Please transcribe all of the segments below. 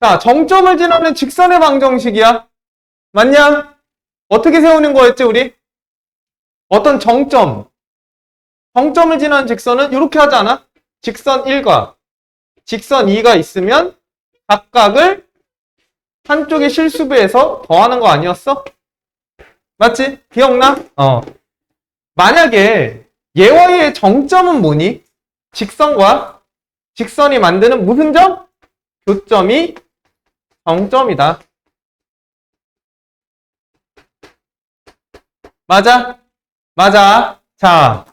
자, 정점을 지나는 직선의 방정식이야. 맞냐? 어떻게 세우는 거였지, 우리? 어떤 정점을 지나는 직선은 이렇게 하지 않아? 직선 1과 직선 2가 있으면 각각을 한쪽의 실수배에서 더하는 거 아니었어? 맞지? 기억나? 만약에 얘와 얘의 정점은 뭐니? 직선과 직선이 만드는 무슨 점? 교점이 정점이다. 맞아? 맞아. 자,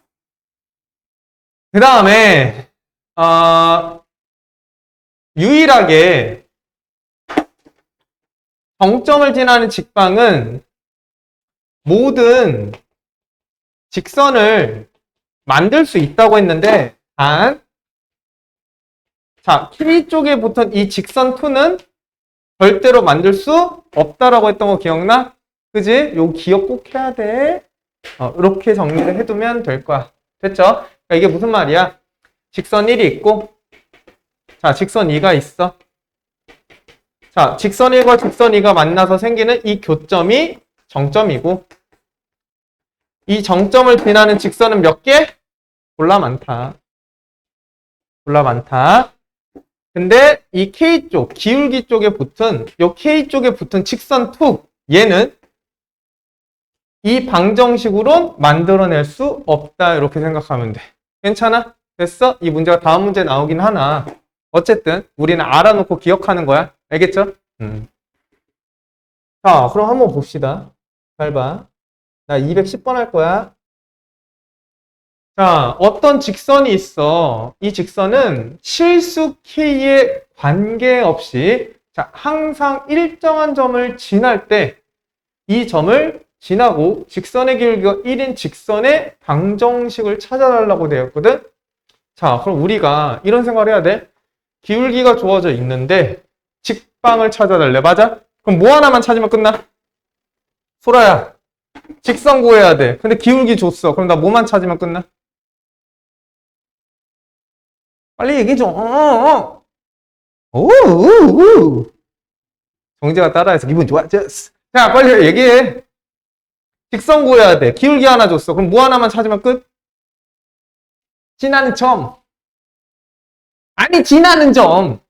그 다음에 유일하게 정점을 지나는 직방은 모든 직선을 만들 수 있다고 했는데 자, K 쪽에 붙은 이 직선 2는 절대로 만들 수 없다라고 했던 거 기억나? 그지? 요 기억 꼭 해야 돼. 이렇게 정리를 해두면 될 거야. 됐죠? 그러니까 이게 무슨 말이야? 직선 1이 있고, 자, 직선 2가 있어. 자, 직선 1과 직선 2가 만나서 생기는 이 교점이 정점이고, 이 정점을 지나는 직선은 몇 개? 골라 많다. 골라 많다. 근데 이 K 쪽, 기울기 쪽에 붙은, 요 K 쪽에 붙은 직선 2, 얘는 이 방정식으로 만들어낼 수 없다. 이렇게 생각하면 돼. 괜찮아? 됐어? 이 문제가 다음 문제 나오긴 하나. 어쨌든 우리는 알아놓고 기억하는 거야. 알겠죠? 자, 그럼 한번 봅시다. 잘 봐. 나 210번 할 거야. 자, 어떤 직선이 있어. 이 직선은 실수 K에 관계없이 자, 항상 일정한 점을 지날 때 이 점을 지나고 직선의 기울기가 1인 직선의 방정식을 찾아달라고 되었거든. 자, 그럼 우리가 이런 생각을 해야 돼. 기울기가 주어져 있는데 직방을 찾아달래. 맞아? 그럼 뭐 하나만 찾으면 끝나? 소라야, 직선 구해야 돼. 근데 기울기 줬어. 그럼 나 뭐만 찾으면 끝나? 빨리 얘기해 줘. 오. 정재가 따라해서 기분 좋아졌어. 자, 빨리 얘기해. 직선 구해야 돼. 기울기 하나 줬어. 그럼 뭐 하나만 찾으면 끝? 지나는 점. 아니, 지나는 점.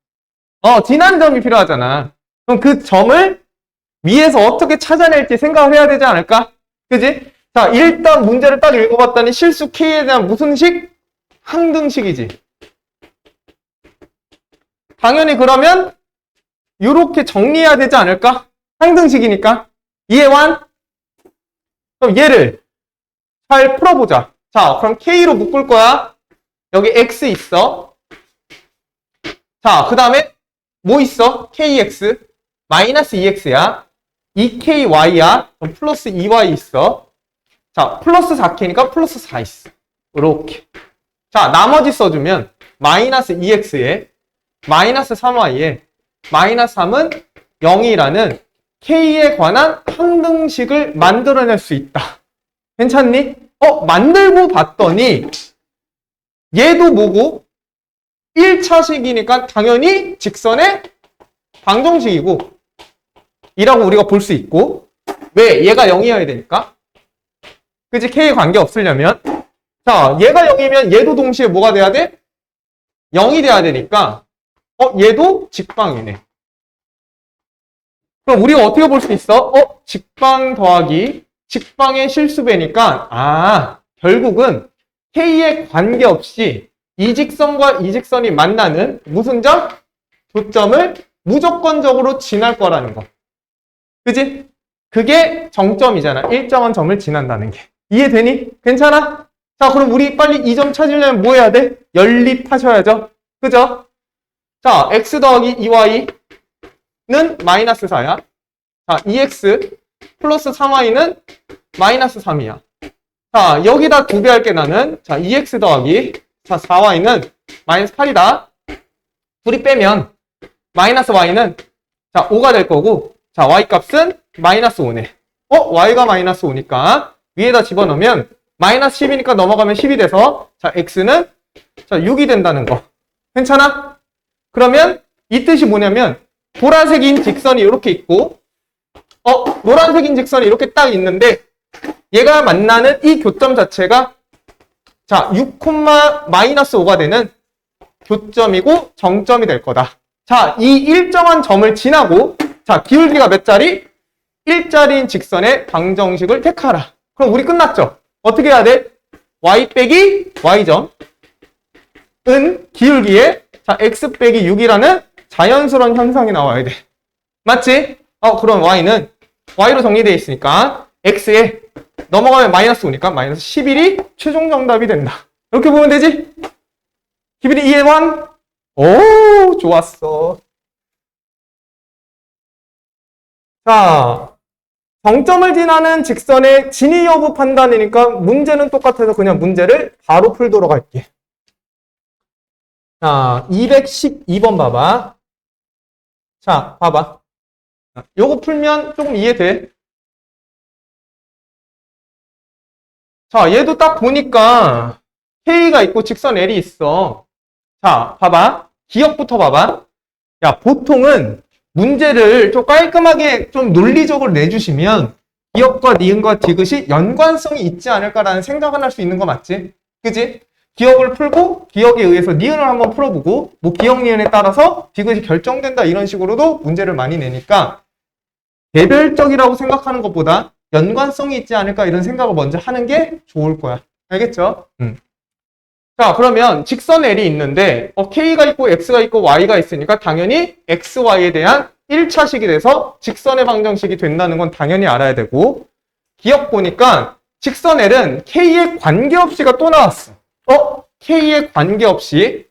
지나는 점이 필요하잖아. 그럼 그 점을 위에서 어떻게 찾아낼지 생각을 해야 되지 않을까? 그지? 자, 일단 문제를 딱 읽어봤더니 실수 K에 대한 무슨 식? 항등식이지. 당연히 그러면 이렇게 정리해야 되지 않을까? 항등식이니까. 이해완? 그럼 얘를 잘 풀어보자. 자, 그럼 K로 묶을 거야. 여기 X 있어. 자, 그 다음에 뭐 있어? KX 마이너스 2X야. 2KY야. 그럼 플러스 2Y 있어. 자, 플러스 4K니까 플러스 4 있어. 이렇게. 자, 나머지 써주면 마이너스 2X에 마이너스 3Y에 마이너스 3은 0이라는 K에 관한 항등식을 만들어낼 수 있다. 괜찮니? 만들고 봤더니 얘도 뭐고? 1차식이니까 당연히 직선의 방정식이고 이라고 우리가 볼 수 있고 왜? 얘가 0이어야 되니까. 그치? K에 관계 없으려면 자, 얘가 0이면 얘도 동시에 뭐가 돼야 돼? 0이 돼야 되니까 얘도 직방이네. 그럼 우리가 어떻게 볼 수 있어? 직방 더하기 직방의 실수배니까 결국은 K에 관계없이 이 직선과 이 직선이 만나는 무슨 점? 교점을 무조건적으로 지날 거라는 거. 그지? 그게 정점이잖아. 일정한 점을 지난다는 게. 이해되니? 괜찮아? 자, 그럼 우리 빨리 이 점 찾으려면 뭐 해야 돼? 연립하셔야죠. 그죠? 자, x 더하기 2y는 마이너스 4야. 자, 2x 플러스 3y는 마이너스 3이야. 자, 여기다 2배 할게 나는. 자, 2x 더하기 자, 4y는 마이너스 8이다. 둘이 빼면 마이너스 y는 자, 5가 될 거고 자, y 값은 마이너스 5네. y가 마이너스 5니까 위에다 집어넣으면 마이너스 10이니까 넘어가면 10이 돼서 자, x는 자, 6이 된다는 거. 괜찮아? 그러면 이 뜻이 뭐냐면 보라색인 직선이 이렇게 있고, 노란색인 직선이 이렇게 딱 있는데, 얘가 만나는 이 교점 자체가, 자, 6,-5가 되는 교점이고 정점이 될 거다. 자, 이 일정한 점을 지나고, 자, 기울기가 몇 자리? 1자리인 직선의 방정식을 택하라. 그럼 우리 끝났죠? 어떻게 해야 돼? y 빼기 y점 은 기울기에 자 x 빼기 6이라는 자연스러운 현상이 나와야 돼. 맞지? 그럼 y는 y로 정리되어 있으니까 x에 넘어가면 마이너스 5니까 마이너스 11이 최종 정답이 된다. 이렇게 보면 되지? 기분이 이해만? 오, 좋았어. 자, 정점을 지나는 직선의 진위 여부 판단이니까 문제는 똑같아서 그냥 문제를 바로 풀도록 할게. 자, 212번 봐봐. 자, 봐봐. 요거 풀면 조금 이해돼. 자, 얘도 딱 보니까 K가 있고 직선 L이 있어. 자, 봐봐. 기억부터 봐봐. 야, 보통은 문제를 좀 깔끔하게 좀 논리적으로 내주시면 기억과 니은과 디귿이 연관성이 있지 않을까라는 생각을 할 수 있는 거 맞지? 그지? 기억을 풀고 기억에 의해서 니은을 한번 풀어보고 뭐 기억 니은에 따라서 디귿이 결정된다 이런 식으로도 문제를 많이 내니까 개별적이라고 생각하는 것보다 연관성이 있지 않을까 이런 생각을 먼저 하는 게 좋을 거야. 알겠죠? 자, 그러면 직선 L이 있는데 K가 있고 X가 있고 Y가 있으니까 당연히 X, Y에 대한 1차식이 돼서 직선의 방정식이 된다는 건 당연히 알아야 되고 기억 보니까 직선 L은 K에 관계없이가 또 나왔어. K에 관계없이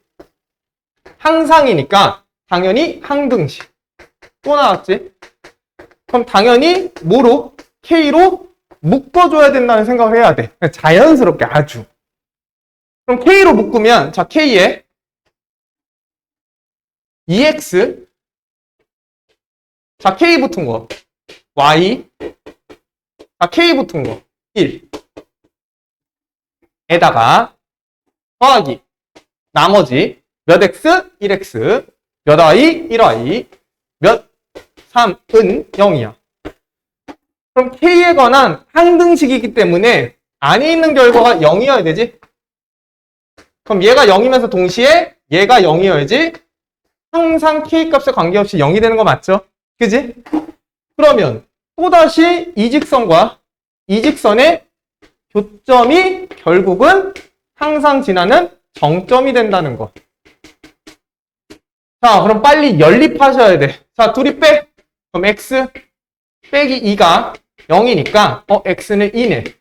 항상이니까 당연히 항등식 또 나왔지. 그럼 당연히 뭐로? K로 묶어줘야 된다는 생각을 해야 돼. 자연스럽게 아주. 그럼 K로 묶으면 자 K에 EX 자 K 붙은 거 Y 자 K 붙은 거 1 에다가 더하기 나머지 몇 X? 1X 몇 Y? 1Y 몇 3은 0이야. 그럼 K에 관한 항등식이기 때문에 안에 있는 결과가 0이어야 되지? 그럼 얘가 0이면서 동시에 얘가 0이어야지 항상 K값에 관계없이 0이 되는 거 맞죠? 그지? 그러면 또다시 이 직선과 이 직선의 교점이 결국은 항상 지나는 정점이 된다는 거. 자, 그럼 빨리 연립하셔야 돼. 자, 둘이 빼. 그럼 X 빼기 2가 0이니까 X는 2네.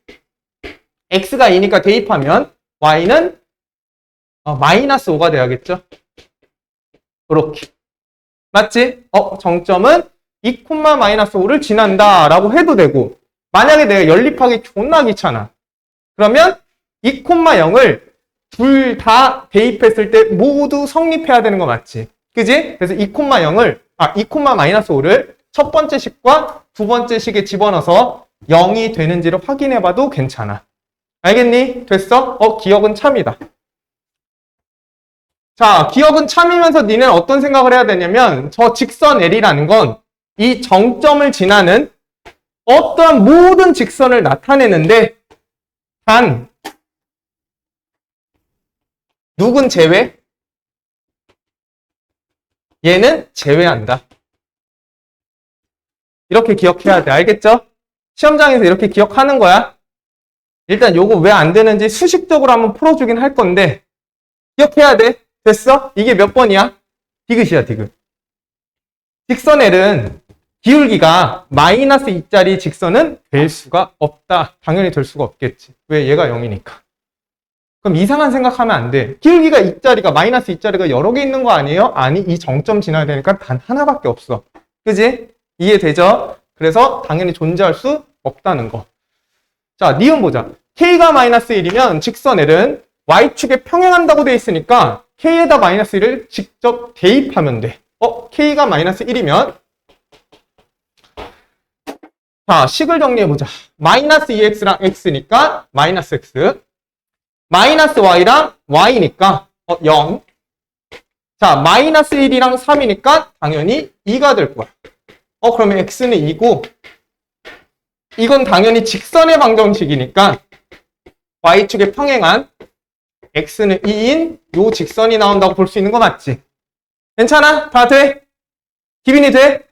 X가 2니까 대입하면 Y는 마이너스 5가 돼야겠죠? 그렇게. 맞지? 정점은 2,-5를 지난다 라고 해도 되고 만약에 내가 연립하기 존나 귀찮아. 그러면 2,0을 둘 다 대입했을 때 모두 성립해야 되는 거 맞지? 그지? 그래서 2,-5를 첫 번째 식과 두 번째 식에 집어넣어서 0이 되는지를 확인해 봐도 괜찮아. 알겠니? 됐어? 기억은 참이다. 자, 기억은 참이면서 니는 어떤 생각을 해야 되냐면 저 직선 L이라는 건 이 정점을 지나는 어떠한 모든 직선을 나타내는데 단 누군 제외? 얘는 제외한다. 이렇게 기억해야 돼. 알겠죠? 시험장에서 이렇게 기억하는 거야. 일단 요거 왜 안 되는지 수식적으로 한번 풀어주긴 할 건데 기억해야 돼. 됐어? 이게 몇 번이야? 디귿이야, 디귿. 직선 L은 기울기가 마이너스 2짜리 직선은 될 수가 없다. 당연히 될 수가 없겠지. 왜? 얘가 0이니까. 그럼 이상한 생각하면 안 돼. 기울기가 2짜리가 마이너스 2짜리가 여러 개 있는 거 아니에요? 아니, 이 정점 지나야 되니까 단 하나밖에 없어. 그지? 이해되죠? 그래서 당연히 존재할 수 없다는 거. 자, 니은 보자. K가 마이너스 1이면 직선 L은 Y축에 평행한다고 돼 있으니까 K에다 마이너스 1을 직접 대입하면 돼. K가 마이너스 1이면 자, 식을 정리해보자. 마이너스 2x랑 x니까 마이너스 x 마이너스 y랑 y니까 0 자, 마이너스 1이랑 3이니까 당연히 2가 될 거야. 그러면 x는 2고, 이건 당연히 직선의 방정식이니까 y축에 평행한 x는 2인 요 직선이 나온다고 볼 수 있는 거 맞지? 괜찮아? 다 돼? 기빈이 돼?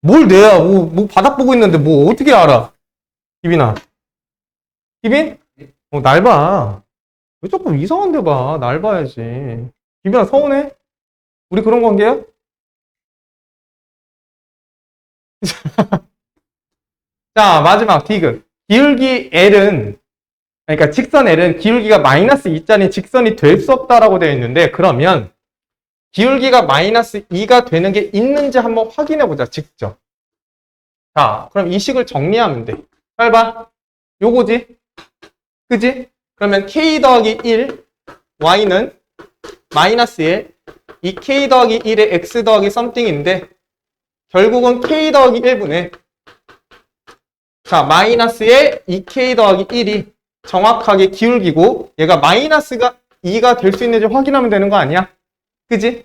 뭘 내야? 뭐 바닥 보고 있는데 뭐 어떻게 알아? 기빈아. 기빈? 날 봐. 왜 자꾸 이상한 데 봐? 날 봐야지. 기빈아 서운해? 우리 그런 관계야? 자, 마지막 디귿. 기울기 L은, 그러니까 직선 L은 기울기가 마이너스 2짜리 직선이 될 수 없다라고 되어 있는데, 그러면 기울기가 마이너스 2가 되는 게 있는지 한번 확인해 보자, 직접. 자, 그럼 이 식을 정리하면 돼. 잘 봐. 요거지? 그지? 그러면 k 더하기 1, y는 마이너스 1, 이 k 더하기 1의 x 더하기 something인데, 결국은 k 더하기 1분의 자, 마이너스의 2k 더하기 1이 정확하게 기울기고 얘가 마이너스가 2가 될 수 있는지 확인하면 되는 거 아니야? 그지?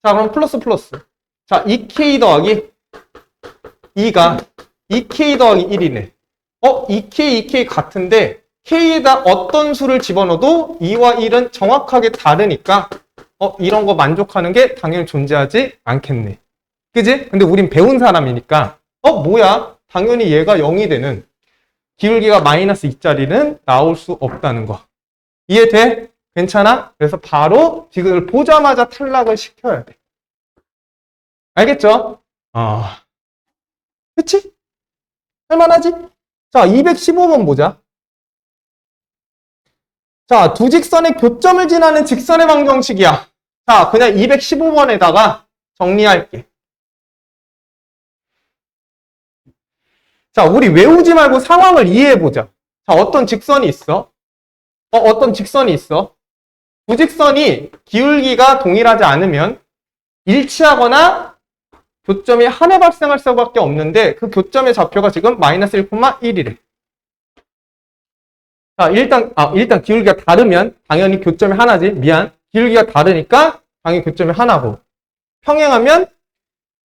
자, 그럼 플러스 플러스. 자, 2k 더하기 2가 2k 더하기 1이네. 2k, 2k 같은데 k에다 어떤 수를 집어넣어도 2와 1은 정확하게 다르니까 이런 거 만족하는 게 당연히 존재하지 않겠네. 그지? 근데 우린 배운 사람이니까 뭐야? 당연히 얘가 0이 되는 기울기가 마이너스 2짜리는 나올 수 없다는 거. 이해돼? 괜찮아? 그래서 바로 지금 보자마자 탈락을 시켜야 돼. 알겠죠? 그치? 할만하지? 자, 215번 보자. 자, 두 직선의 교점을 지나는 직선의 방정식이야. 자, 그냥 215번에다가 정리할게. 자, 우리 외우지 말고 상황을 이해해보자. 자, 어떤 직선이 있어? 어떤 직선이 있어? 두 직선이 기울기가 동일하지 않으면 일치하거나 교점이 하나 발생할 수밖에 없는데 그 교점의 좌표가 지금 마이너스 1,1이래. 자, 일단 기울기가 다르면 당연히 교점이 하나지. 미안. 기울기가 다르니까 당연히 교점이 하나고. 평행하면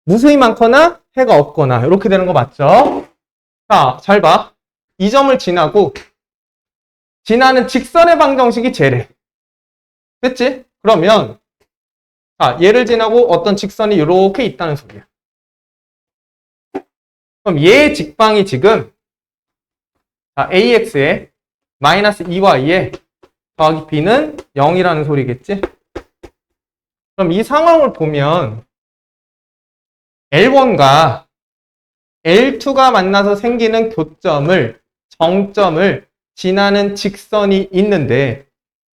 무수히 많거나 해가 없거나 이렇게 되는 거 맞죠? 자, 잘 봐. 이 점을 지나고 지나는 직선의 방정식이 쟤래. 됐지? 그러면 자, 얘를 지나고 어떤 직선이 이렇게 있다는 소리야. 그럼 얘의 직방이 지금 AX에 마이너스 2Y에 더하기 B는 0이라는 소리겠지? 그럼 이 상황을 보면 L1과 L2가 만나서 생기는 교점을, 정점을 지나는 직선이 있는데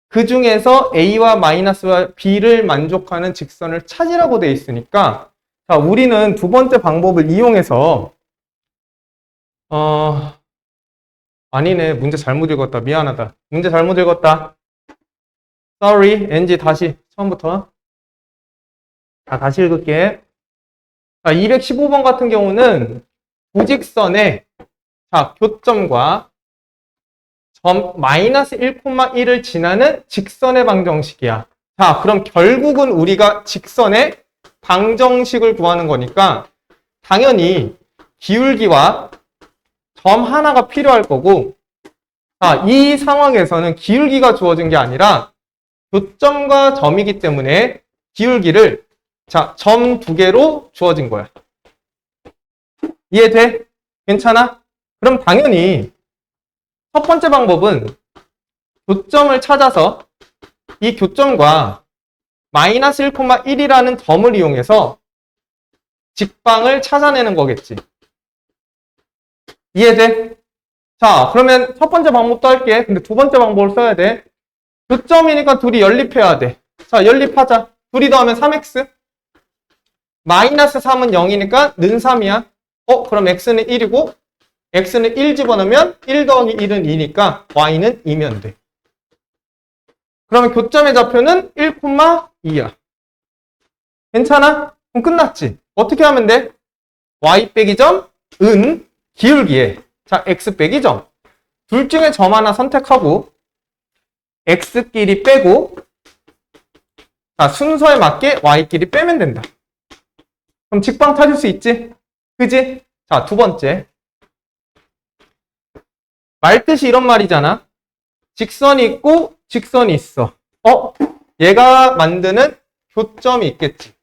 그 중에서 A와 마이너스와 B를 만족하는 직선을 찾으라고 되어 있으니까 자, 우리는 두 번째 방법을 이용해서 아니네. 문제 잘못 읽었다. 미안하다. 문제 잘못 읽었다. Sorry. NG 다시 처음부터. 자, 다시 읽을게. 자, 215번 같은 경우는 부직선의 교점과 점 마이너스 1,1을 지나는 직선의 방정식이야. 자, 그럼 결국은 우리가 직선의 방정식을 구하는 거니까 당연히 기울기와 점 하나가 필요할 거고 자, 이 상황에서는 기울기가 주어진 게 아니라 교점과 점이기 때문에 기울기를 점 두 개로 주어진 거야. 이해돼? 괜찮아? 그럼 당연히 첫 번째 방법은 교점을 찾아서 이 교점과 마이너스 1,1이라는 점을 이용해서 직방을 찾아내는 거겠지. 이해돼? 자, 그러면 첫 번째 방법도 할게. 근데 두 번째 방법을 써야 돼. 교점이니까 둘이 연립해야 돼. 자, 연립하자. 둘이 더하면 3x. 마이너스 3은 0이니까 는 3이야. 그럼 x는 1이고 x는 1 집어넣으면 1 더하기 1은 2니까 y는 2면 돼. 그러면 교점의 좌표는 1,2야. 괜찮아? 그럼 끝났지? 어떻게 하면 돼? y 빼기 점, 은, 기울기에 x 빼기 점. 둘 중에 점 하나 선택하고 x끼리 빼고 자, 순서에 맞게 y끼리 빼면 된다. 그럼 직방 찾을 수 있지? 그지? 자, 두 번째. 말뜻이 이런 말이잖아. 직선이 있고 직선이 있어. 얘가 만드는 교점이 있겠지.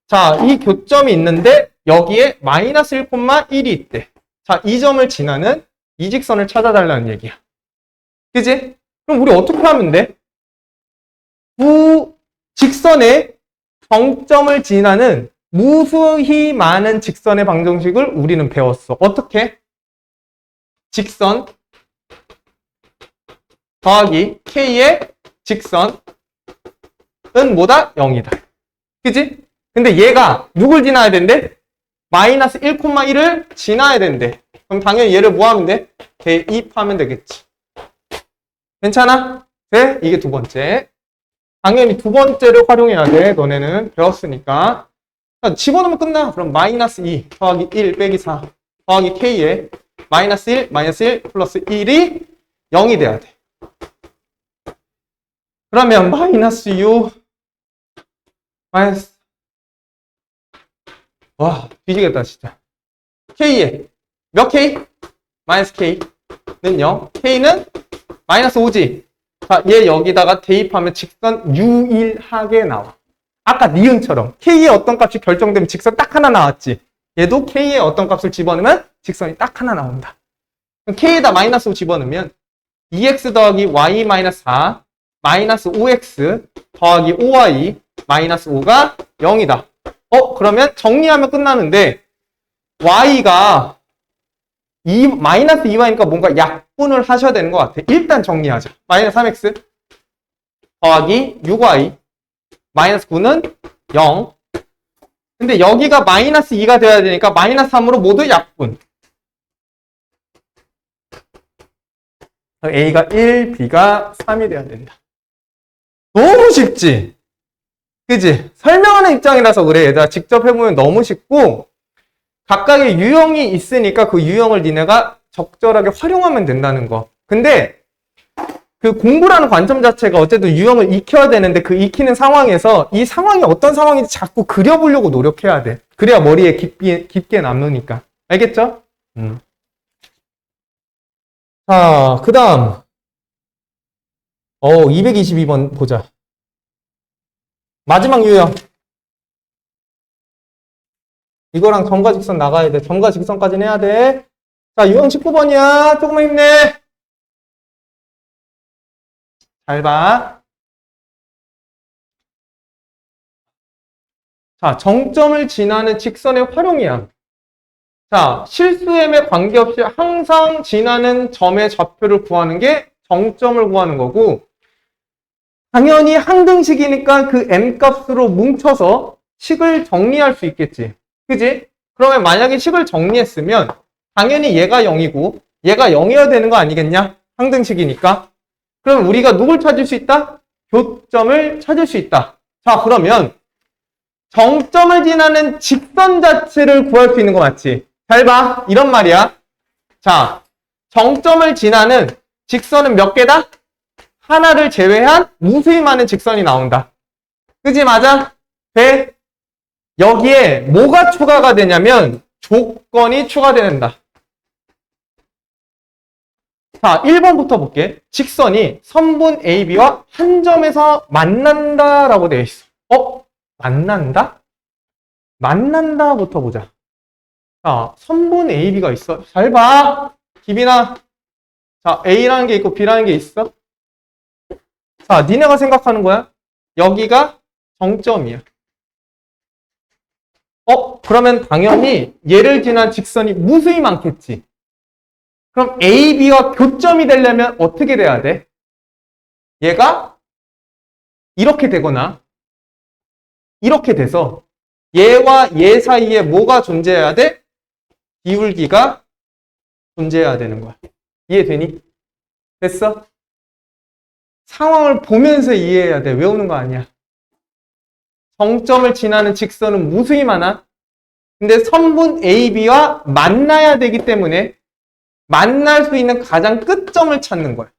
자, 이 교점이 있는데 여기에 마이너스 1,1이 있대. 자, 이 점을 지나는 이 직선을 찾아달라는 얘기야. 그지? 그럼 우리 어떻게 하면 돼? 직선의 정점을 지나는 무수히 많은 직선의 방정식을 우리는 배웠어. 어떻게? 직선 더하기 k의 직선은 뭐다? 0이다. 그지? 근데 얘가 누굴 지나야 된대? 마이너스 1,1을 지나야 된대. 그럼 당연히 얘를 뭐 하면 돼? 대입하면 되겠지. 괜찮아? 네? 이게 두 번째. 당연히 두 번째를 활용해야 돼. 너네는 배웠으니까. 집어넣으면 끝나. 그럼 마이너스 2 더하기 1 빼기 4 더하기 k에 마이너스 1 플러스 1이 0이 돼야 돼. 그러면 마이너스 6 마이너스 와 뒤지겠다 진짜. k에 몇 k? 마이너스 k는 0. k는 마이너스 5지. 자, 얘 여기다가 대입하면 직선 유일하게 나와. 아까 니은처럼 k의 어떤 값이 결정되면 직선 딱 하나 나왔지. 얘도 k의 어떤 값을 집어넣으면 직선이 딱 하나 나온다. 그럼 k에다 마이너스 5 집어넣으면 2x 더하기 y 마이너스 4 마이너스 5x 더하기 5y 마이너스 5가 0이다. 그러면 정리하면 끝나는데 y가 마이너스 2y니까 뭔가 약분을 하셔야 되는 것 같아. 일단 정리하자. 마이너스 3x 더하기 6y 마이너스 9는 0. 근데 여기가 마이너스 2가 돼야 되니까 마이너스 3으로 모두 약분. a가 1, b가 3이 돼야 된다. 너무 쉽지? 그지? 설명하는 입장이라서 그래. 얘들아 직접 해보면 너무 쉽고 각각의 유형이 있으니까 그 유형을 니네가 적절하게 활용하면 된다는 거. 근데 그 공부라는 관점 자체가 어쨌든 유형을 익혀야 되는데 그 익히는 상황에서 이 상황이 어떤 상황인지 자꾸 그려보려고 노력해야 돼. 그래야 머리에 깊게 남으니까. 알겠죠? 자, 그 다음 222번 보자. 마지막 유형. 이거랑 점과 직선 나가야 돼. 점과 직선까지는 해야 돼. 자, 유형 19번이야. 조금만 힘내. 잘 봐. 자, 정점을 지나는 직선의 활용이야. 자, 실수엠에 관계없이 항상 지나는 점의 좌표를 구하는 게 정점을 구하는 거고, 당연히 항등식이니까 그 m값으로 뭉쳐서 식을 정리할 수 있겠지. 그지? 그러면 만약에 식을 정리했으면 당연히 얘가 0이고 얘가 0이어야 되는 거 아니겠냐? 항등식이니까. 그럼 우리가 누굴 찾을 수 있다? 교점을 찾을 수 있다. 자, 그러면 정점을 지나는 직선 자체를 구할 수 있는 거 맞지? 잘 봐. 이런 말이야. 자, 정점을 지나는 직선은 몇 개다? 하나를 제외한 무수히 많은 직선이 나온다. 그지? 맞아? 돼? 여기에 뭐가 추가가 되냐면 조건이 추가된다. 자, 1번부터 볼게. 직선이 선분 AB와 한 점에서 만난다라고 되어 있어. 만난다? 만난다부터 보자. 자, 선분 AB가 있어. 잘 봐. 기빈아. 자, A라는 게 있고 B라는 게 있어. 자, 니네가 생각하는 거야. 여기가 정점이야. 그러면 당연히 얘를 지난 직선이 무수히 많겠지. 그럼 A, B와 교점이 되려면 어떻게 돼야 돼? 얘가 이렇게 되거나 이렇게 돼서 얘와 얘 사이에 뭐가 존재해야 돼? 기울기가 존재해야 되는 거야. 이해되니? 됐어? 상황을 보면서 이해해야 돼. 외우는 거 아니야. 정점을 지나는 직선은 무수히 많아. 근데 선분 AB와 만나야 되기 때문에 만날 수 있는 가장 끝점을 찾는 거야.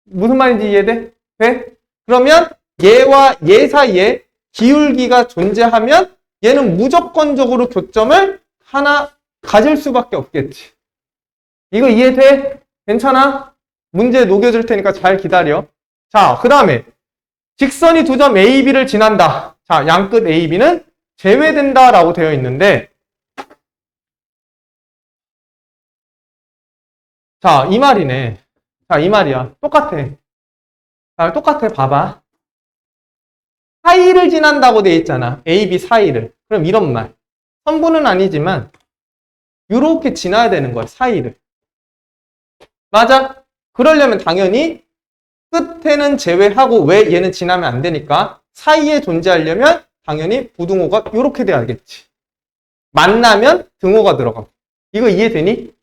무슨 말인지 이해돼? 돼? 그러면 얘와 얘 사이에 기울기가 존재하면 얘는 무조건적으로 교점을 하나 가질 수밖에 없겠지. 이거 이해돼? 괜찮아? 문제 녹여줄 테니까 잘 기다려. 자, 그 다음에 직선이 두 점 A, B를 지난다. 자, 양끝 A, B는 제외된다 라고 되어 있는데, 자, 이 말이네. 자, 이 말이야. 똑같아. 자, 똑같아. 봐봐. 사이를 지난다고 되어 있잖아. A, B 사이를. 그럼 이런 말. 선분은 아니지만 이렇게 지나야 되는 거야. 사이를. 맞아? 그러려면 당연히 끝에는 제외하고 왜 얘는 지나면 안 되니까 사이에 존재하려면 당연히 부등호가 이렇게 돼야겠지. 만나면 등호가 들어가고. 이거 이해되니?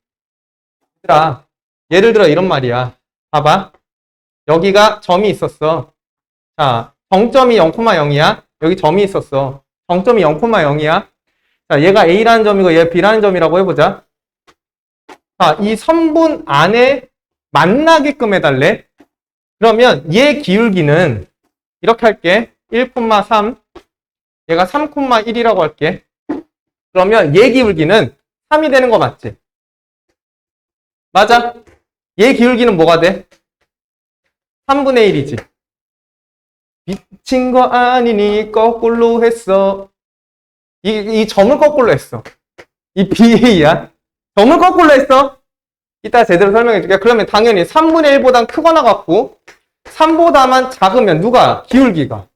얘들아, 예를 들어 이런 말이야. 봐봐. 여기가 점이 있었어. 자, 정점이 0,0이야. 여기 점이 있었어. 정점이 0,0이야. 자, 얘가 A라는 점이고 얘가 B라는 점이라고 해보자. 자, 이 선분 안에 만나게끔 해달래. 그러면 얘 기울기는 이렇게 할게. 1,3. 얘가 3,1이라고 할게. 그러면 얘 기울기는 3이 되는 거 맞지? 맞아? 얘 기울기는 뭐가 돼? 3분의 1이지. 미친 거 아니니 거꾸로 했어. 이 점을 거꾸로 했어. 이 BA야. 점을 거꾸로 했어. 이따 제대로 설명해 줄게. 그러면 당연히 3분의 1보단 크거나 같고 3보다만 작으면 누가? 기울기가.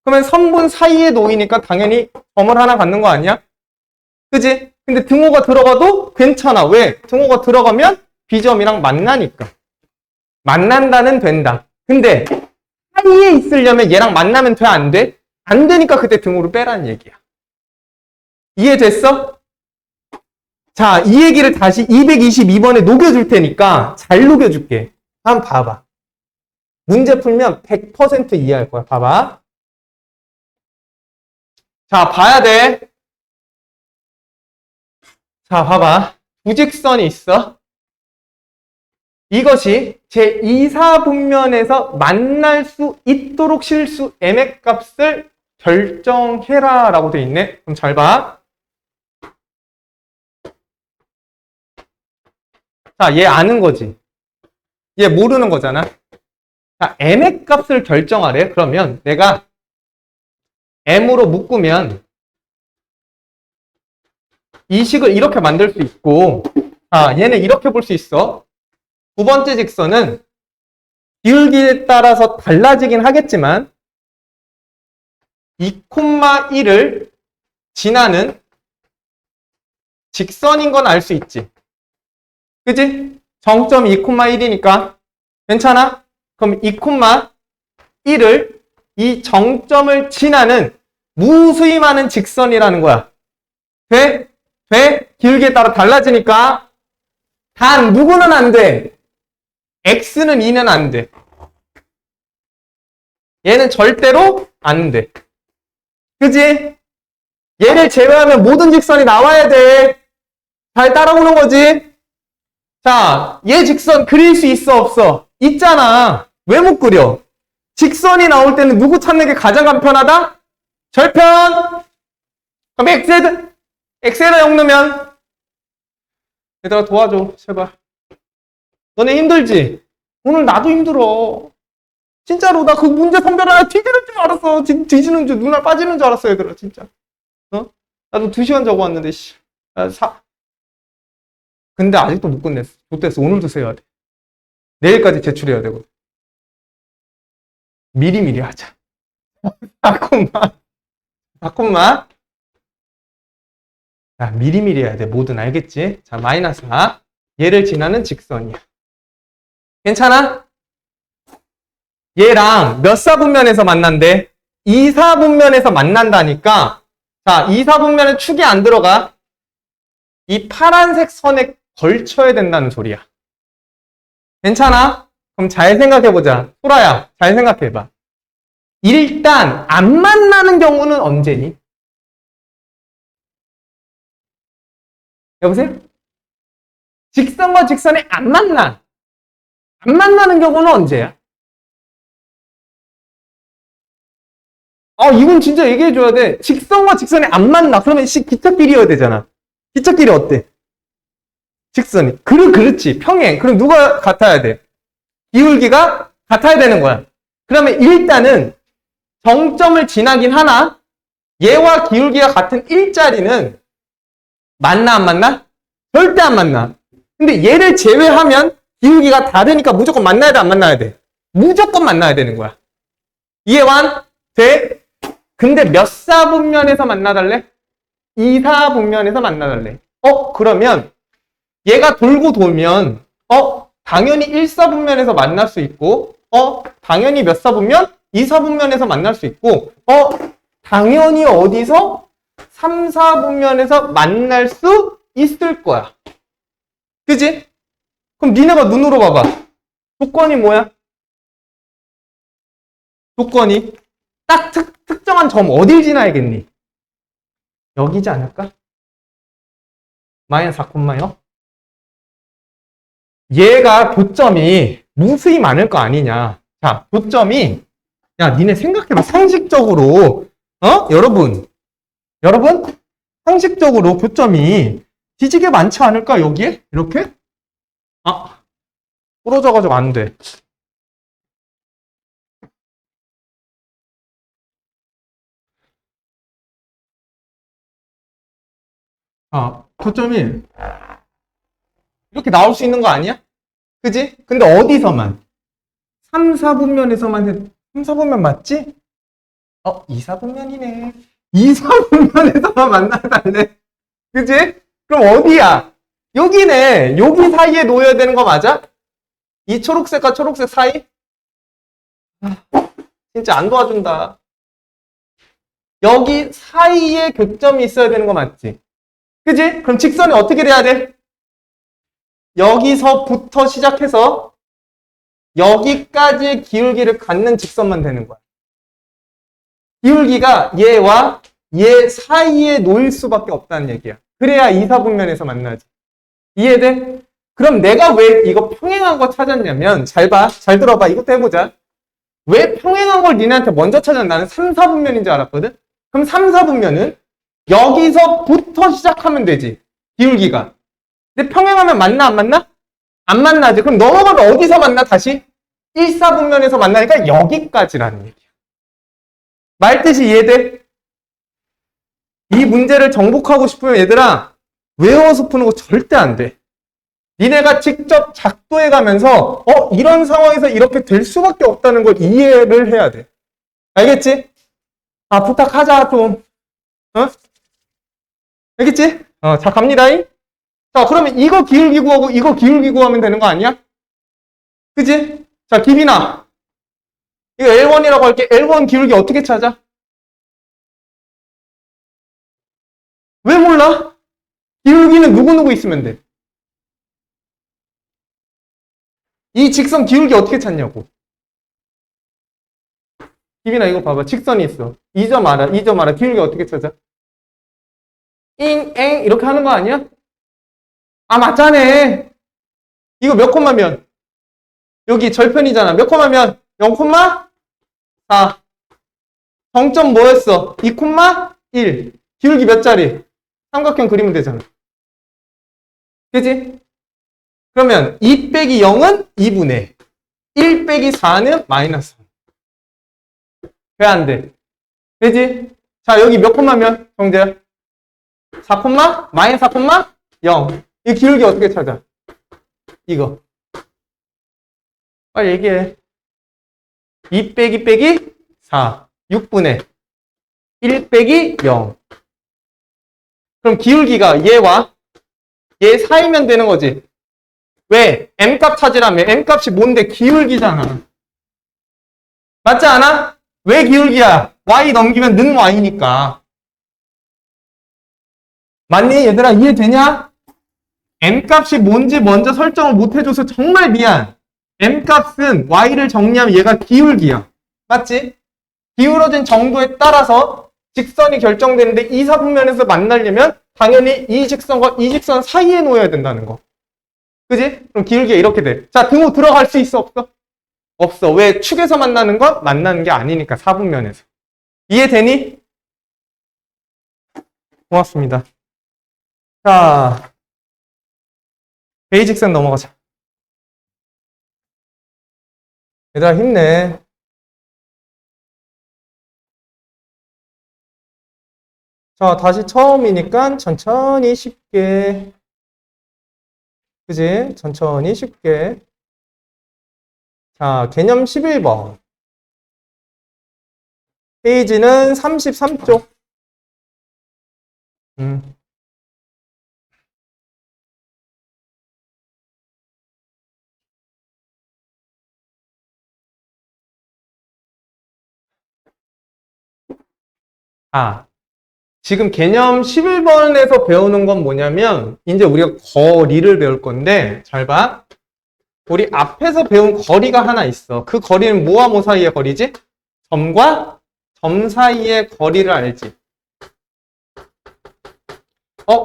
그러면 선분 사이에 놓이니까 당연히 점을 하나 갖는 거 아니야? 그지? 근데 등호가 들어가도 괜찮아. 왜? 등호가 들어가면 B점이랑 만나니까. 만난다는 된다. 근데 사이에 있으려면 얘랑 만나면 돼? 안 돼? 안 되니까 그때 등호를 빼라는 얘기야. 이해됐어? 자, 이 얘기를 다시 222번에 녹여줄 테니까 잘 녹여줄게. 한번 봐봐. 문제 풀면 100% 이해할 거야. 봐봐. 자, 봐야 돼. 자, 봐봐. 부직선이 있어. 이것이 제2사분면에서 만날 수 있도록 실수 m의 값을 결정해라 라고 돼 있네. 그럼 잘 봐. 자, 얘 아는 거지. 얘 모르는 거잖아. 자, m의 값을 결정하래. 그러면 내가 m으로 묶으면 이 식을 이렇게 만들 수 있고, 자, 얘는 이렇게 볼 수 있어. 두 번째 직선은 기울기에 따라서 달라지긴 하겠지만 2,1을 지나는 직선인 건 알 수 있지. 그지? 정점이 2,1이니까 괜찮아? 그럼 2,1을 이 정점을 지나는 무수히 많은 직선이라는 거야. 돼? 돼? 기울기에 따라 달라지니까 단 누구는 안 돼? X는 2는 안 돼. 얘는 절대로 안 돼. 그지? 얘를 제외하면 모든 직선이 나와야 돼. 잘 따라오는 거지? 자, 얘 직선 그릴 수 있어, 없어? 있잖아. 왜 못 그려? 직선이 나올 때는 누구 찾는 게 가장 간편하다? 절편! 그럼 X에다 0 넣으면 얘들아 도와줘, 제발. 너네 힘들지? 오늘 나도 힘들어. 진짜로 나 그 문제 선별하나 뒤지는 줄 알았어. 뒤지는 줄, 눈알 빠지는 줄 알았어, 얘들아, 진짜. 어? 나도 2시간 자고 왔는데, 씨. 근데 아직도 못 끝냈어. 못됐어. 오늘도 세야 돼. 내일까지 제출해야 되거든. 미리미리 하자. 잠깐만. 자, 미리미리 해야 돼. 뭐든 알겠지? 자, 마이너스 4. 얘를 지나는 직선이야. 괜찮아? 얘랑 몇 사분면에서 만난대? 2사분면에서 만난다니까. 자, 2사분면은 축이 안 들어가. 이 파란색 선에 걸쳐야 된다는 소리야. 괜찮아? 그럼 잘 생각해보자. 소라야, 잘 생각해봐. 일단 안 만나는 경우는 언제니? 여보세요? 직선과 직선이 안 만나. 안 만나는 경우는 언제야? 이건 진짜 얘기해줘야 돼. 직선과 직선이 안 만나. 그러면 기찻길이어야 되잖아. 기찻길이 어때? 직선이. 그렇지. 평행. 그럼 누가 같아야 돼? 기울기가 같아야 되는 거야. 그러면 일단은 정점을 지나긴 하나 얘와 기울기가 같은 일자리는 만나 안 만나? 절대 안 만나. 근데 얘를 제외하면 기울기가 다르니까 무조건 만나야 돼 안 만나야 돼? 무조건 만나야 되는 거야. 이해완? 돼? 근데 몇 사분면에서 만나달래? 2사분면에서 만나달래. 그러면 얘가 돌고 돌면 당연히 1사분면에서 만날 수 있고 당연히 몇 사분면? 2사분면에서 만날 수 있고 당연히 어디서? 3, 4분면에서 만날 수 있을 거야. 그지? 그럼 니네가 눈으로 봐봐. 조건이 뭐야? 조건이 딱 특정한 점 어딜 지나야겠니? 여기지 않을까? 마이너스 4,0 얘가 교점이 무수히 많을 거 아니냐. 자, 교점이 야 니네 생각해봐. 상식적으로 여러분 상식적으로 교점이 뒤지게 많지 않을까? 여기에? 이렇게? 부러져가지고 안 돼. 교점이 이렇게 나올 수 있는 거 아니야? 그지? 근데 어디서만? 3, 4분면에서만 3, 4분면 맞지? 2, 4분면이네. 2, 4분면에서만 만나달래. 그지? 그럼 어디야? 여기네. 여기 사이에 놓여야 되는 거 맞아? 이 초록색과 초록색 사이? 진짜 안 도와준다. 여기 사이에 교점이 있어야 되는 거 맞지? 그지? 그럼 직선이 어떻게 돼야 돼? 여기서부터 시작해서 여기까지의 기울기를 갖는 직선만 되는 거야. 기울기가 얘와 얘 사이에 놓일 수밖에 없다는 얘기야. 그래야 2, 4분면에서 만나지. 이해돼? 그럼 내가 왜 이거 평행한 거 찾았냐면 잘 봐. 잘 들어봐. 이것도 해보자. 왜 평행한 걸 니네한테 먼저 찾았나? 나는 3, 4분면인 줄 알았거든? 그럼 3, 4분면은 여기서부터 시작하면 되지. 기울기가. 근데 평행하면 만나 안 만나? 안 만나지. 그럼 넘어가면 어디서 만나 다시? 1, 4분면에서 만나니까 여기까지라는 얘기야. 말뜻이 이해돼? 이 문제를 정복하고 싶으면 얘들아 외워서 푸는 거 절대 안 돼. 니네가 직접 작도해 가면서 이런 상황에서 이렇게 될 수밖에 없다는 걸 이해를 해야 돼. 알겠지? 부탁하자 좀. 알겠지? 자 갑니다잉. 자 그러면 이거 기울기 구하고 이거 기울기 구하면 되는 거 아니야? 그치? 자 김이나 이거 L1이라고 할게. L1 기울기 어떻게 찾아? 왜 몰라? 기울기는 누구누구 있으면 돼. 이 직선 기울기 어떻게 찾냐고. 김이나 이거 봐봐. 직선이 있어. 2점 알아. 2점 알아. 기울기 어떻게 찾아? 잉, 엥 이렇게 하는 거 아니야? 맞자네. 이거 몇 콤마면? 여기 절편이잖아. 몇 콤마면? 0,4. 정점 뭐였어? 2,1. 기울기 몇 자리? 삼각형 그리면 되잖아. 그치? 그러면 2 빼기 0은 2분의 1 빼기 4는 마이너스 3. 왜 안 돼? 그지? 자, 여기 몇 콤마면? 정재야? 4 콤마? 마이너스 4 콤마? 0. 이 기울기 어떻게 찾아? 이거. 빨리 얘기해. 2 빼기 빼기 4. 6분의 1 빼기 0. 그럼 기울기가 얘와 얘 사이면 되는 거지. 왜? M값 찾으라며. M값이 뭔데? 기울기잖아. 맞지 않아? 왜 기울기야? Y 넘기면 는 Y니까. 맞니? 얘들아 이해되냐? M값이 뭔지 먼저 설정을 못 해줘서 정말 미안. M값은 Y를 정리하면 얘가 기울기야. 맞지? 기울어진 정도에 따라서 직선이 결정되는데 이 사분면에서 만나려면 당연히 이 직선과 이 직선 사이에 놓여야 된다는 거. 그지? 그럼 기울기가 이렇게 돼. 자, 등호 들어갈 수 있어? 없어? 없어. 왜? 축에서 만나는 건 만나는 게 아니니까, 사분면에서. 이해되니? 고맙습니다. 자, 베이직선 넘어가자. 얘들아, 힘내. 자, 다시 처음이니까 천천히 쉽게. 그지? 천천히 쉽게. 자, 개념 11번. 페이지는 33쪽. 지금 개념 11번에서 배우는 건 뭐냐면, 이제 우리가 거리를 배울 건데, 잘 봐. 우리 앞에서 배운 거리가 하나 있어. 그 거리는 뭐와 뭐 사이의 거리지? 점과 점 사이의 거리를 알지.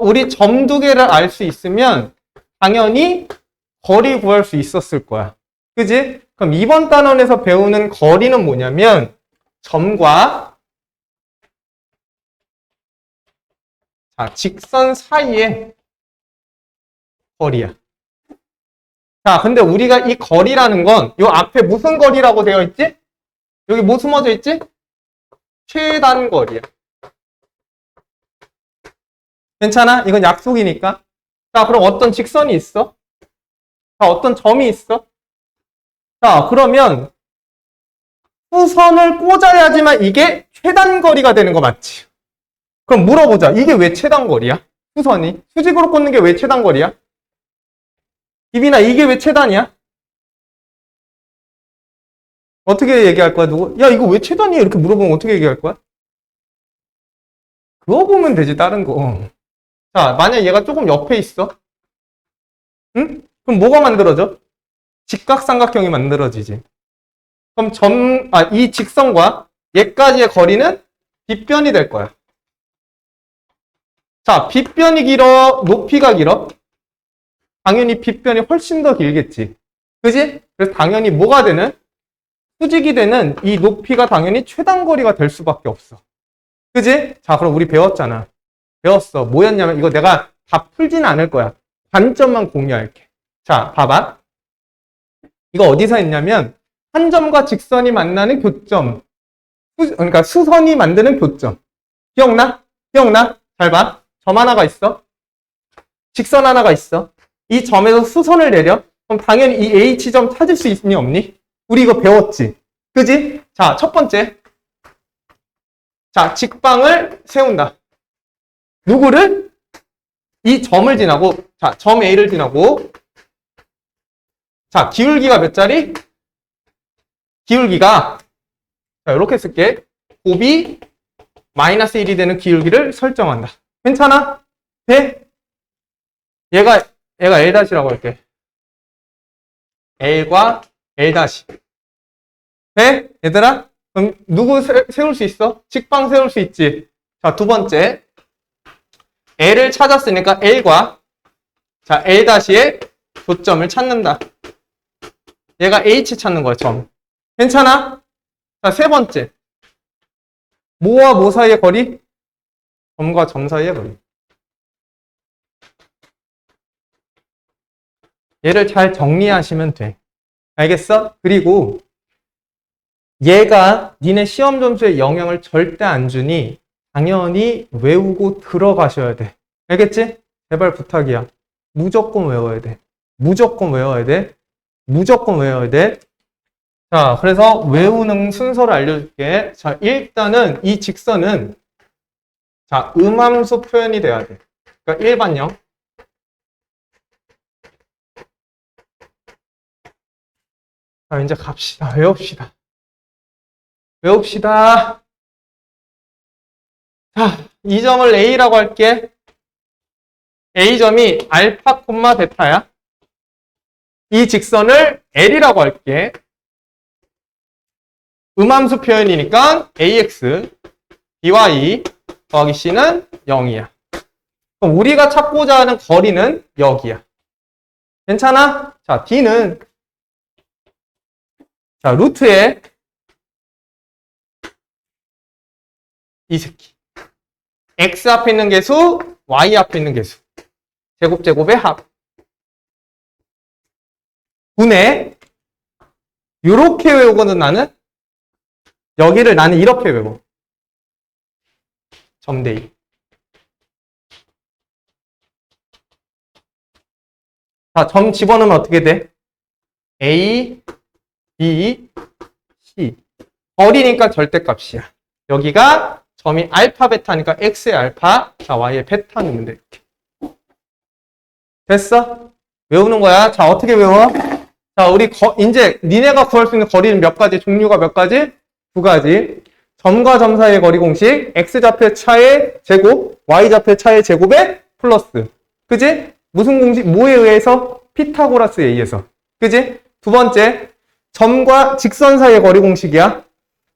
우리 점 두 개를 알 수 있으면 당연히 거리 구할 수 있었을 거야. 그지? 그럼 이번 단원에서 배우는 거리는 뭐냐면 점과 직선 사이의 거리야. 자, 근데 우리가 이 거리라는 건 요 앞에 무슨 거리라고 되어 있지? 여기 뭐 숨어져 있지? 최단 거리야. 괜찮아? 이건 약속이니까. 자, 그럼 어떤 직선이 있어? 자, 어떤 점이 있어? 자, 그러면 수선을 꽂아야지만 이게 최단 거리가 되는 거 맞지? 그럼 물어보자. 이게 왜 최단 거리야? 수선이. 수직으로 꽂는 게 왜 최단 거리야? 이빈아, 이게 왜 최단이야? 어떻게 얘기할 거야, 누구? 야, 이거 왜 최단이야? 이렇게 물어보면 어떻게 얘기할 거야? 그거 보면 되지, 다른 거. 자, 만약 얘가 조금 옆에 있어. 응? 그럼 뭐가 만들어져? 직각삼각형이 만들어지지. 그럼 이 직선과 얘까지의 거리는 빗변이 될 거야. 자, 빗변이 길어, 높이가 길어? 당연히 빗변이 훨씬 더 길겠지. 그지? 그래서 당연히 뭐가 되는? 수직이 되는 이 높이가 당연히 최단거리가 될 수밖에 없어. 그지? 자, 그럼 우리 배웠잖아. 배웠어. 뭐였냐면, 이거 내가 다 풀지는 않을 거야. 관점만 공유할게. 자, 봐봐. 이거 어디서 했냐면, 한 점과 직선이 만나는 교점. 그러니까 수선이 만드는 교점. 기억나? 기억나? 잘 봐. 점 하나가 있어. 직선 하나가 있어. 이 점에서 수선을 내려. 그럼 당연히 이 H점 찾을 수 있니 없니? 우리 이거 배웠지? 그지? 자, 첫 번째. 자, 직방을 세운다. 누구를? 이 점을 지나고, 자, 점 A를 지나고, 자, 기울기가 몇 자리? 기울기가, 자, 이렇게 쓸게. 곱이 마이너스 1이 되는 기울기를 설정한다. 괜찮아? 돼? 얘가 L-라고 할게. L과 L-. 돼? 얘들아? 그럼 누구 세울 수 있어? 직방 세울 수 있지. 자, 두 번째. L을 찾았으니까 L과 자, L-의 교점을 찾는다. 얘가 H 찾는 거야, 점. 괜찮아? 자, 세 번째. 뭐와 뭐 사이의 거리? 점과 점 사이의 거리. 얘를 잘 정리하시면 돼. 알겠어? 그리고 얘가 니네 시험 점수에 영향을 절대 안 주니 당연히 외우고 들어가셔야 돼. 알겠지? 제발 부탁이야. 무조건 외워야 돼. 무조건 외워야 돼. 무조건 외워야 돼. 자, 그래서 외우는 순서를 알려줄게. 자, 일단은 이 직선은 자, 음함수 표현이 돼야 돼. 그러니까 일반형. 자, 이제 갑시다. 외웁시다. 외웁시다. 자, 이 점을 A라고 할게. A점이 알파, 베타야. 이 직선을 L이라고 할게. 음함수 표현이니까 AX, BY 더하기 C는 0이야. 그럼 우리가 찾고자 하는 거리는 여기야. 괜찮아? 자, D는 자, 루트에 이 새끼. x 앞에 있는 개수, y 앞에 있는 개수. 제곱의 합. 분의 요렇게 외우거든 나는. 여기를 나는 이렇게 외워. 점대이. 자, 점 집어넣으면 어떻게 돼? A, B, C. 거리니까 절대값이야. 여기가 점이 알파, 베타니까 x의 알파, 자, y의 베타 넣으면 돼. 이렇게. 됐어? 외우는 거야. 자, 어떻게 외워? 자, 우리 이제 니네가 구할 수 있는 거리는 몇 가지? 종류가 몇 가지? 두 가지. 점과 점 사이의 거리 공식, x좌표의 차의 제곱, y좌표의 차의 제곱에 플러스. 그지? 무슨 공식? 뭐에 의해서? 피타고라스에 의해서. 그지? 두 번째, 점과 직선 사이의 거리 공식이야.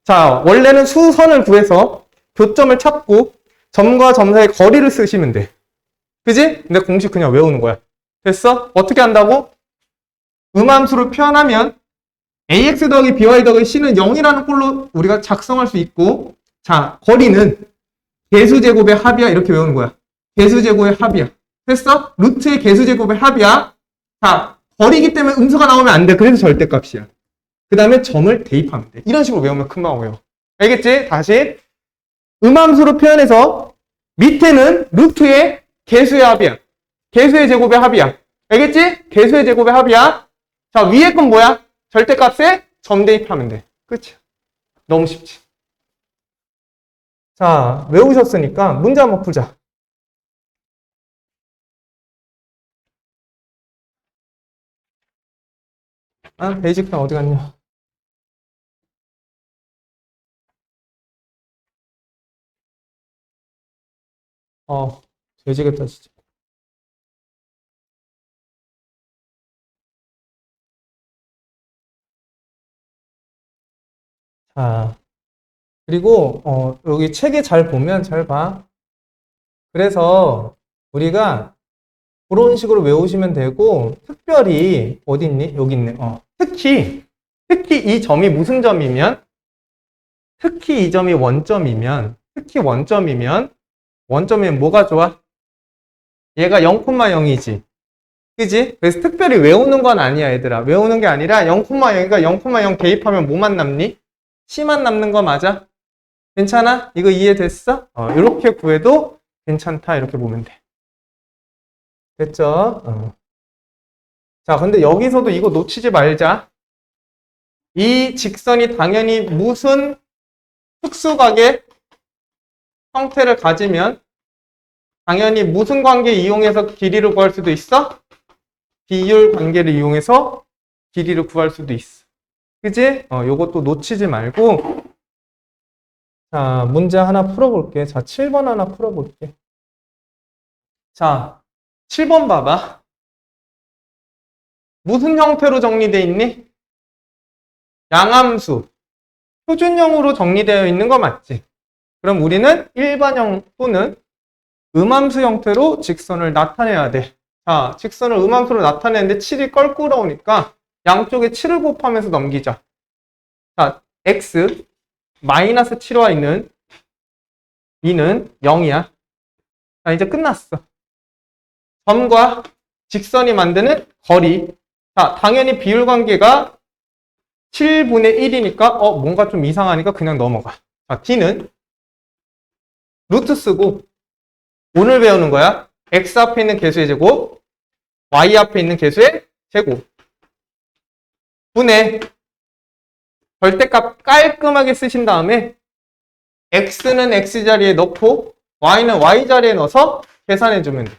자, 원래는 수선을 구해서 교점을 찾고 점과 점 사이의 거리를 쓰시면 돼. 그지? 근데 공식 그냥 외우는 거야. 됐어? 어떻게 한다고? 음함수로 표현하면 ax 더하기 by 더하기 c는 0이라는 꼴로 우리가 작성할 수 있고, 자, 거리는 개수제곱의 합이야. 이렇게 외우는 거야. 개수제곱의 합이야. 됐어? 루트의 개수제곱의 합이야. 자, 거리이기 때문에 음수가 나오면 안 돼. 그래서 절대값이야. 그 다음에 점을 대입하면 돼. 이런 식으로 외우면 금방 외워. 알겠지? 다시. 음함수로 표현해서 밑에는 루트의 개수의 합이야. 개수의 제곱의 합이야. 알겠지? 개수의 제곱의 합이야. 자, 위에 건 뭐야? 절대값에 점 대입하면 돼. 끝이야. 너무 쉽지. 자, 외우셨으니까 문제 한번 풀자. 아, 베이직펜 어디 갔냐? 돼지겠다, 진짜. 자, 그리고, 여기 책에 잘 보면 잘 봐. 그래서 우리가 그런 식으로 외우시면 되고, 특별히, 어디 있니? 여기 있네. 특히 이 점이 무슨 점이면, 특히 이 점이 원점이면, 원점이면 뭐가 좋아? 얘가 0,0이지. 그지? 그래서 특별히 외우는 건 아니야, 얘들아. 외우는 게 아니라 0,0이니까 0,0 대입하면 뭐만 남니? C만 남는 거 맞아? 괜찮아? 이거 이해됐어? 이렇게 구해도 괜찮다. 이렇게 보면 돼. 됐죠? 자, 근데 여기서도 이거 놓치지 말자. 이 직선이 당연히 무슨 특수각의 형태를 가지면 당연히 무슨 관계 이용해서 길이를 구할 수도 있어? 비율 관계를 이용해서 길이를 구할 수도 있어. 그지? 요것도 놓치지 말고. 자, 문제 하나 풀어볼게. 자, 7번 하나 풀어볼게. 자, 7번 봐봐. 무슨 형태로 정리되어 있니? 양함수. 표준형으로 정리되어 있는 거 맞지? 그럼 우리는 일반형 또는 음함수 형태로 직선을 나타내야 돼. 자, 직선을 음함수로 나타내는데 7이 껄끄러우니까 양쪽에 7을 곱하면서 넘기자. 자, x 마이너스 7와 있는 2는 0이야. 자, 이제 끝났어. 점과 직선이 만드는 거리. 자, 당연히 비율 관계가 7분의 1이니까 뭔가 좀 이상하니까 그냥 넘어가. 자, t는 루트 쓰고 오늘 배우는 거야. x 앞에 있는 개수의 제곱, y 앞에 있는 개수의 제곱. 분의 절대값 깔끔하게 쓰신 다음에 x는 x 자리에 넣고 y는 y 자리에 넣어서 계산해주면 돼.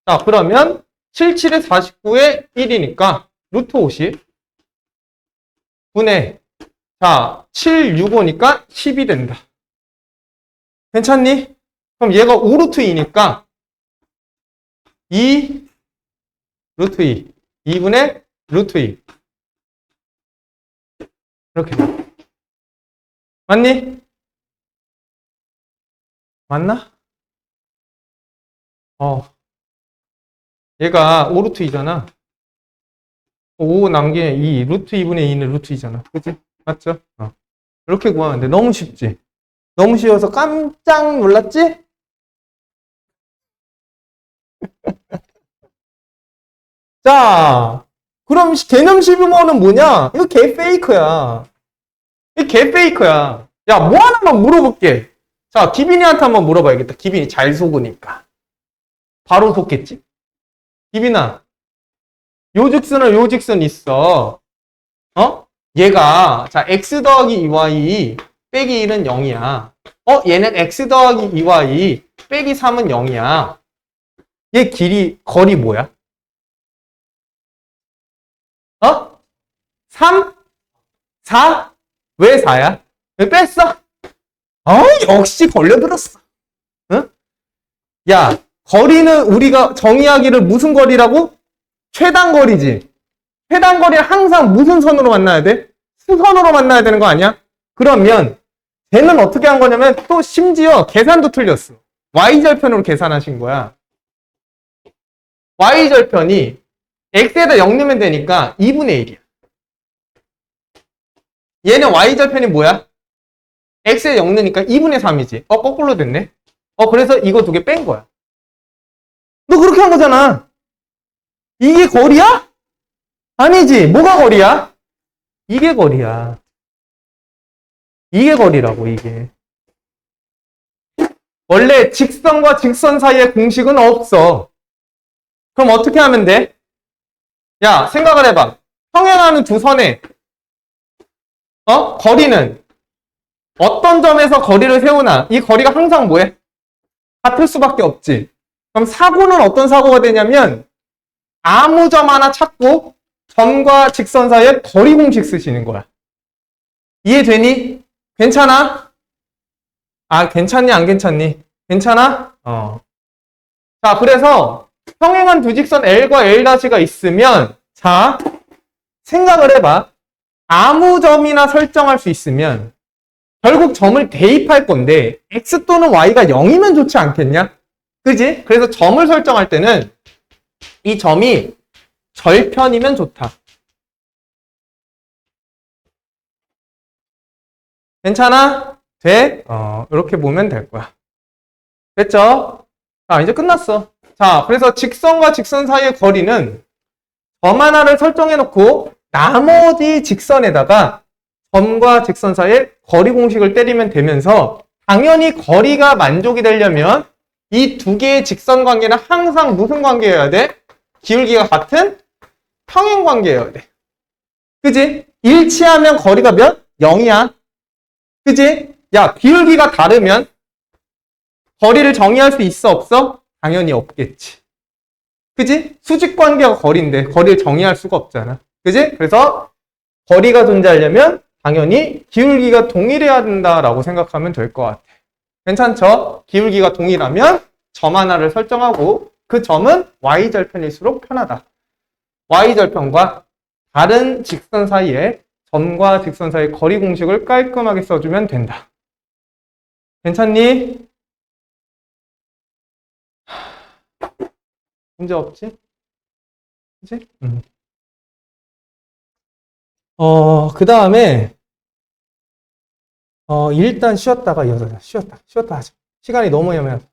자, 그러면 77에 49에 1이니까 루트 50 분의, 자, 7, 6, 5니까 10이 된다. 괜찮니? 그럼 얘가 5루트 2니까 2 루트 2 2분의 루트 2 이렇게 돼. 맞니? 맞나? 얘가 5루트 2잖아. 5 남기에 2 루트 2분의 2는 루트 2잖아. 그치? 맞죠? 이렇게 구하면 돼. 너무 쉽지? 너무 쉬워서 깜짝 놀랐지? 자, 그럼 개념 12번은 뭐냐? 이거 개 페이크야. 이거 개 페이크야. 야, 뭐 하나만 물어볼게. 자, 기빈이한테 한번 물어봐야겠다. 기빈이 잘 속으니까. 바로 속겠지? 기빈아, 요직선은 요직선 있어. 어? 얘가, 자, x 더하기 2y 빼기 1은 0이야. 얘는 x 더하기 2y 빼기 3은 0이야. 얘 거리 뭐야? 3? 4? 왜 4야? 왜 뺐어? 역시 걸려들었어. 응? 야, 거리는 우리가 정의하기를 무슨 거리라고? 최단거리지. 최단거리를 항상 무슨 선으로 만나야 돼? 수선으로 만나야 되는 거 아니야? 그러면 쟤는 어떻게 한 거냐면 또 심지어 계산도 틀렸어. y절편으로 계산하신 거야. y절편이 x에다 0 넣으면 되니까 2분의 1이야. 얘는 y절편이 뭐야? x에 0 넣으니까 2분의 3이지. 거꾸로 됐네. 그래서 이거 두 개 뺀 거야. 너 그렇게 한 거잖아. 이게 거리야? 아니지. 뭐가 거리야? 이게 거리야. 이게 거리라고, 이게. 원래 직선과 직선 사이에 공식은 없어. 그럼 어떻게 하면 돼? 야, 생각을 해봐. 평행하는 두 선의 거리는 어떤 점에서 거리를 세우나? 이 거리가 항상 뭐해? 같을 수밖에 없지. 그럼 사고는 어떤 사고가 되냐면 아무 점 하나 찾고 점과 직선 사이에 거리 공식 쓰시는 거야. 이해되니? 괜찮아? 괜찮니? 안 괜찮니? 괜찮아? 자, 그래서 평행한 두 직선 L과 L' 있으면 자, 생각을 해봐. 아무 점이나 설정할 수 있으면 결국 점을 대입할 건데 x 또는 y가 0이면 좋지 않겠냐? 그지? 그래서 점을 설정할 때는 이 점이 절편이면 좋다. 괜찮아? 돼? 이렇게 보면 될 거야. 됐죠? 자, 이제 끝났어. 자, 그래서 직선과 직선 사이의 거리는 점 하나를 설정해 놓고 나머지 직선에다가 점과 직선 사이에 거리 공식을 때리면 되면서 당연히 거리가 만족이 되려면 이 두 개의 직선 관계는 항상 무슨 관계여야 돼? 기울기가 같은 평행 관계여야 돼. 그지? 일치하면 거리가 몇? 0이야. 그지? 야, 기울기가 다르면 거리를 정의할 수 있어, 없어? 당연히 없겠지. 그지? 수직 관계가 거리인데 거리를 정의할 수가 없잖아. 그지? 그래서 거리가 존재하려면 당연히 기울기가 동일해야 된다라고 생각하면 될 것 같아. 괜찮죠? 기울기가 동일하면 점 하나를 설정하고 그 점은 y절편일수록 편하다. y절편과 다른 직선 사이에 점과 직선 사이의 거리 공식을 깔끔하게 써주면 된다. 괜찮니? 문제 없지? 그치? 그 다음에 일단 쉬었다가 이어서 쉬었다 하자. 시간이 너무 애매하다.